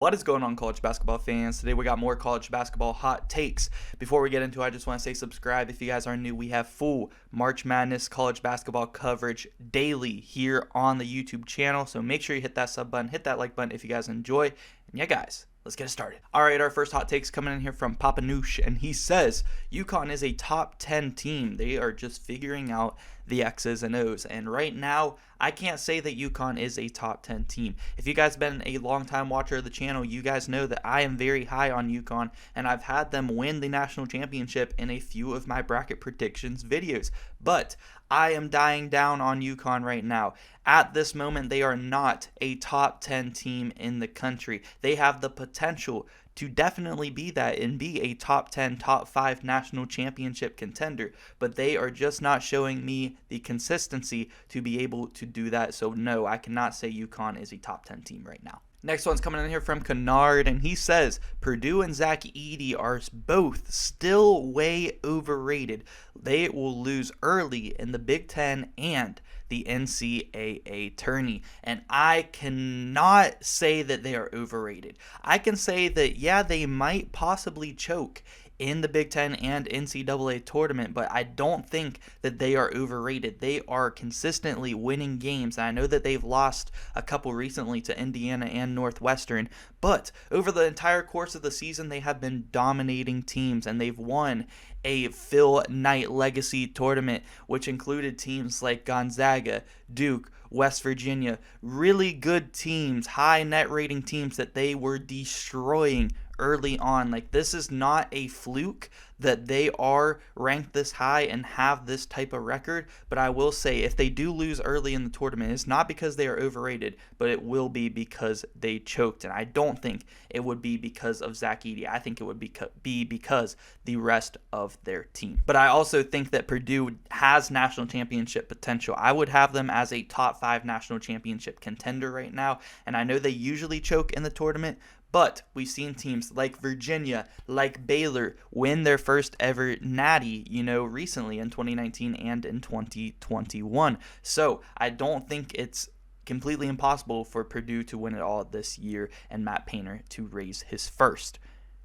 What is going on, college basketball fans? Today we got more college basketball hot takes. Before we get into it, I just want to say subscribe if you guys are new. We have full March Madness college basketball coverage daily here on the YouTube channel. So make sure you hit that sub button, hit that like button if you guys enjoy. And yeah, guys, let's get it started. All right, our first hot take's coming in here from Papa Noosh, and he says UConn is a top 10 team. They are just figuring out the X's and O's. And right now, I can't say that UConn is a top 10 team. If you guys have been a long time watcher of the channel, you guys know that I am very high on UConn, and I've had them win the national championship in a few of my bracket predictions videos. But I am dying down on UConn right now. At this moment, they are not a top 10 team in the country. They have the potential to definitely be that and be a top 10, top 5 national championship contender, but they are just not showing me the consistency to be able to do that. So no, I cannot say UConn is a top 10 team right now. Next one's coming in here from Kennard, and he says Purdue and Zach Edey are both still way overrated. They will lose early in the Big Ten and the NCAA tourney, and I cannot say that they are overrated. I can say that, yeah, they might possibly choke in the Big Ten and NCAA tournament, but I don't think that they are overrated. They are consistently winning games, and I know that they've lost a couple recently to Indiana and Northwestern, but over the entire course of the season, they have been dominating teams, and they've won a Phil Knight Legacy tournament, which included teams like Gonzaga, Duke, West Virginia, really good teams, high net rating teams that they were destroying early on. Like, this is not a fluke that they are ranked this high and have this type of record, but I will say if they do lose early in the tournament, it's not because they are overrated, but it will be because they choked, and I don't think it would be because of Zach Edey. I think it would be because the rest of their team. But I also think that Purdue has national championship potential. I would have them as a top 5 national championship contender right now, and I know they usually choke in the tournament, but we've seen teams like Virginia, like Baylor, win their first ever natty, recently in 2019 and in 2021. So I don't think it's completely impossible for Purdue to win it all this year and Matt Painter to raise his first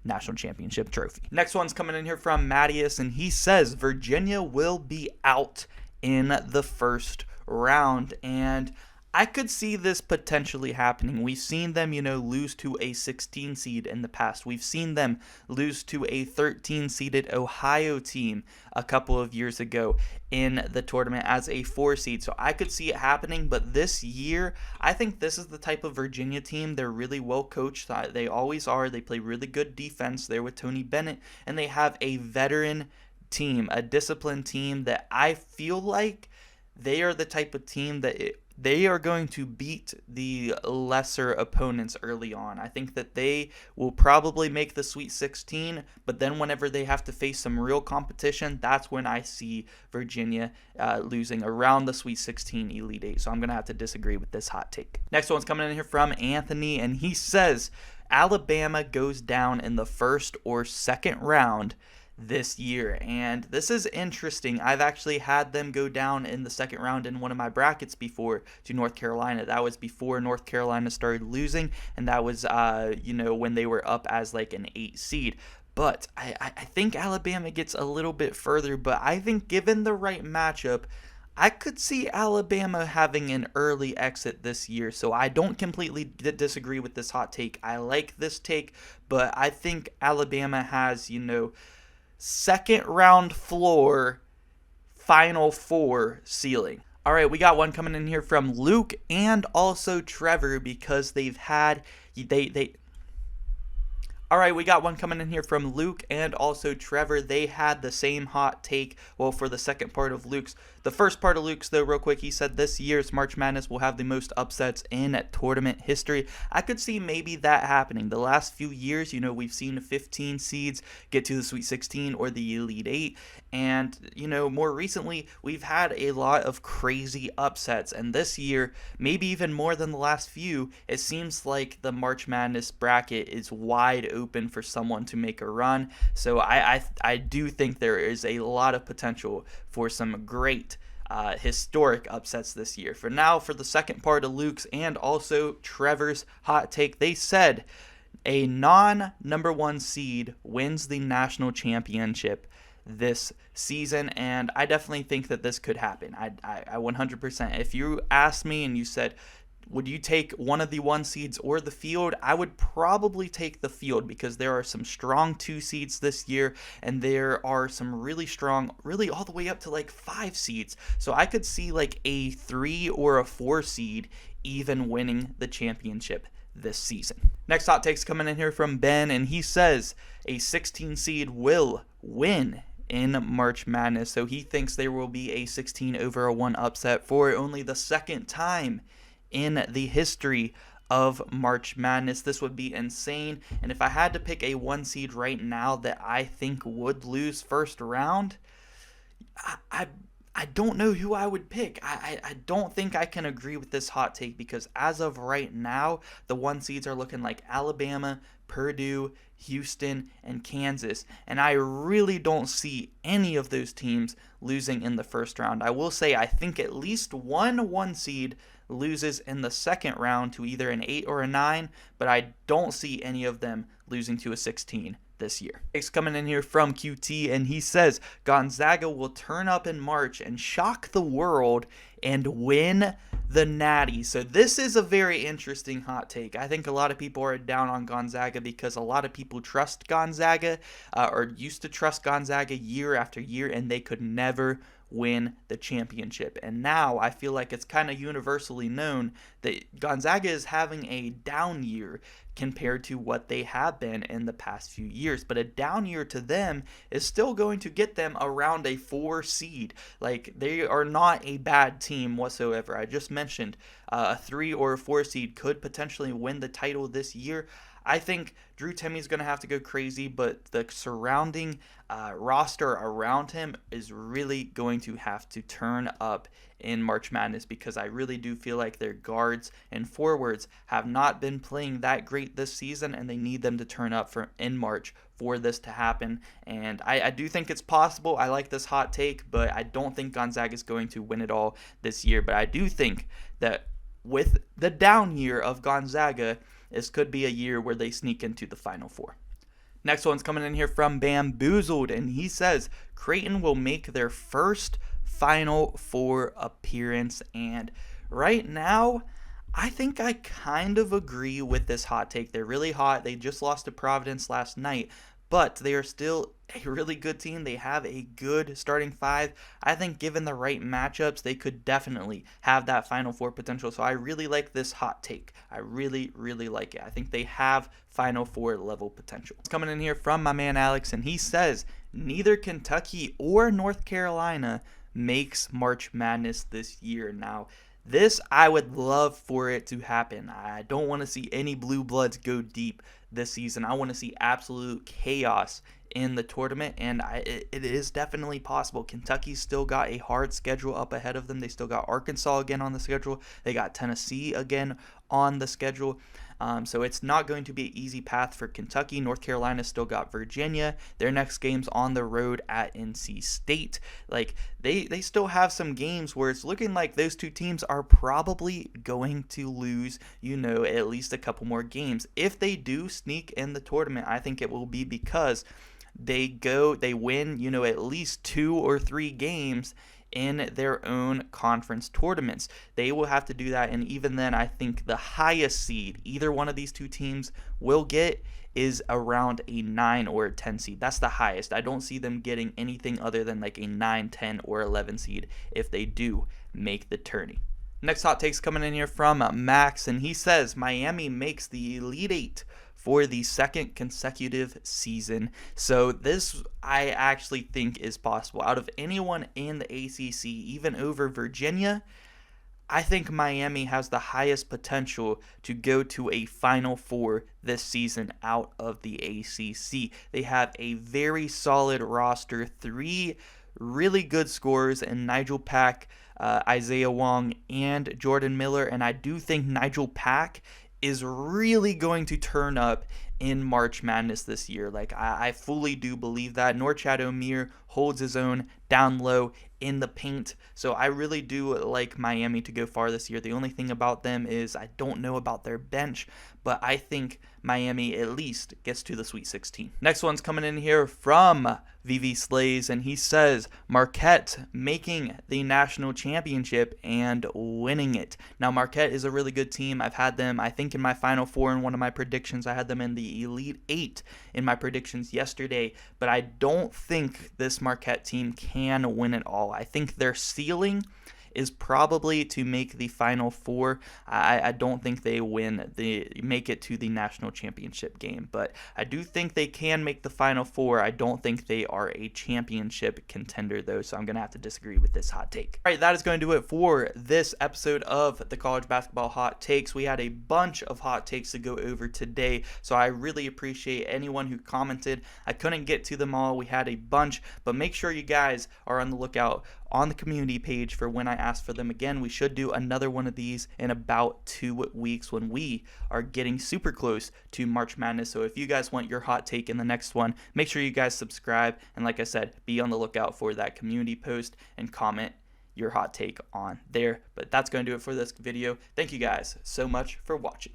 national championship trophy. Next one's coming in here from Mattias, and he says Virginia will be out in the first round, and I could see this potentially happening. We've seen them, lose to a 16 seed in the past. We've seen them lose to a 13-seeded Ohio team a couple of years ago in the tournament as a 4 seed. So I could see it happening, but this year, I think this is the type of Virginia team. They're really well coached. They always are. They play really good defense there with Tony Bennett, and they have a veteran team, a disciplined team that I feel like they are the type of team that they are going to beat the lesser opponents early on. I think that they will probably make the Sweet 16, but then whenever they have to face some real competition, that's when I see Virginia losing around the Sweet 16 Elite 8. So I'm going to have to disagree with this hot take. Next one's coming in here from Anthony, and he says Alabama goes down in the first or second round this year, and this is interesting. I've actually had them go down in the second round in one of my brackets before to North Carolina. That was before North Carolina started losing, and that was when they were up as like an 8 seed. But I think Alabama gets a little bit further, but I think given the right matchup, I could see Alabama having an early exit this year. So I don't completely disagree with this hot take. I like this take, but I think Alabama has, second round floor, Final Four ceiling. All right, we got one coming in here from Luke and also Trevor because they've had All right, we got one coming in here from Luke and also Trevor. They had the same hot take, well, for the second part of Luke's. The first part of Luke's, though, real quick, he said this year's March Madness will have the most upsets in tournament history. I could see maybe that happening. The last few years, we've seen 15 seeds get to the Sweet 16 or the Elite 8. And, more recently, we've had a lot of crazy upsets. And this year, maybe even more than the last few, it seems like the March Madness bracket is wide open for someone to make a run. So I do think there is a lot of potential for some great historic upsets this year. For now, for the second part of Luke's and also Trevor's hot take, they said A non-number one seed wins the national championship this season, and I definitely think that this could happen. I 100%. If you asked me and you said, would you take one of the one seeds or the field? I would probably take the field because there are some strong two seeds this year, and there are some really strong, really all the way up to like 5 seeds. So I could see like a 3 or a 4 seed even winning the championship this season. Next hot takes coming in here from Ben, and he says a 16 seed will win in March Madness. So he thinks there will be a 16 over a 1 upset for only the second time in the history of March Madness. This would be insane. And if I had to pick a 1 seed right now that I think would lose first round, I don't know who I would pick. I don't think I can agree with this hot take because as of right now, the 1 seeds are looking like Alabama, Purdue, Houston, and Kansas. And I really don't see any of those teams losing in the first round. I will say I think at least one seed loses in the second round to either an 8 or a 9, but I don't see any of them losing to a 16 this year. It's coming in here from QT, and he says Gonzaga will turn up in March and shock the world and win the Natty. So this is a very interesting hot take. I think a lot of people are down on Gonzaga because a lot of people trust Gonzaga or used to trust Gonzaga year after year, and they could never win the championship. And now I feel like it's kind of universally known that Gonzaga is having a down year compared to what they have been in the past few years. But a down year to them is still going to get them around a 4 seed. Like, they are not a bad team whatsoever. I just mentioned a 3 or a 4 seed could potentially win the title this year. I think Drew Timme's going to have to go crazy, but the surrounding roster around him is really going to have to turn up in March Madness because I really do feel like their guards and forwards have not been playing that great this season, and they need them to turn up in March for this to happen. And I do think it's possible. I like this hot take, but I don't think Gonzaga is going to win it all this year. But I do think that with the down year of Gonzaga, this could be a year where they sneak into the Final Four. Next one's coming in here from Bamboozled, and he says Creighton will make their first Final Four appearance. And right now, I think I kind of agree with this hot take. They're really hot. They just lost to Providence last night, but they are still a really good team. They have a good starting 5. I think given the right matchups, they could definitely have that Final Four potential. So I really like this hot take. I really, really like it. I think they have Final Four level potential. It's coming in here from my man Alex, and he says neither Kentucky or North Carolina makes March Madness this year. Now, this, I would love for it to happen. I don't want to see any blue bloods go deep this season. I want to see absolute chaos in the tournament, and it is definitely possible. Kentucky's still got a hard schedule up ahead of them. They still got Arkansas again on the schedule. They got Tennessee again on the schedule. So it's not going to be an easy path for Kentucky. North Carolina still got Virginia. Their next game's on the road at NC State. Like, they still have some games where it's looking like those two teams are probably going to lose, at least a couple more games. If they do sneak in the tournament, I think it will be because they win, at least 2 or 3 games in their own conference tournaments. They will have to do that, and even then, I think the highest seed either one of these two teams will get is around a 9 or a 10 seed. That's the highest. I don't see them getting anything other than like a 9, 10, or 11 seed if they do make the tourney. Next hot take's coming in here from Max, and he says Miami makes the Elite 8 for the second consecutive season. So this, I actually think, is possible. Out of anyone in the ACC, even over Virginia, I think Miami has the highest potential to go to a Final Four this season out of the ACC. They have a very solid roster, 3 really good scorers in Nigel Pack, Isaiah Wong, and Jordan Miller, and I do think Nigel Pack is really going to turn up in March Madness this year. Like, I fully do believe that. Norchad Omier holds his own down low in the paint. So I really do like Miami to go far this year. The only thing about them is I don't know about their bench, but I think Miami at least gets to the Sweet 16. Next one's coming in here from VV Slays, and he says Marquette making the national championship and winning it. Now, Marquette is a really good team. I've had them, I think, in my Final Four in one of my predictions. I had them in the Elite Eight in my predictions yesterday, but I don't think this Marquette team can win it all. I think their ceiling is probably to make the Final Four. I don't think they make it to the national championship game, but I do think they can make the Final Four. I don't think they are a championship contender, though, so I'm going to have to disagree with this hot take. All right, that is going to do it for this episode of the College Basketball Hot Takes. We had a bunch of hot takes to go over today, so I really appreciate anyone who commented. I couldn't get to them all. We had a bunch, but make sure you guys are on the lookout on the community page for when I ask for them again. We should do another one of these in about 2 weeks when we are getting super close to March Madness. So if you guys want your hot take in the next one, make sure you guys subscribe. And like I said, be on the lookout for that community post and comment your hot take on there. But that's going to do it for this video. Thank you guys so much for watching.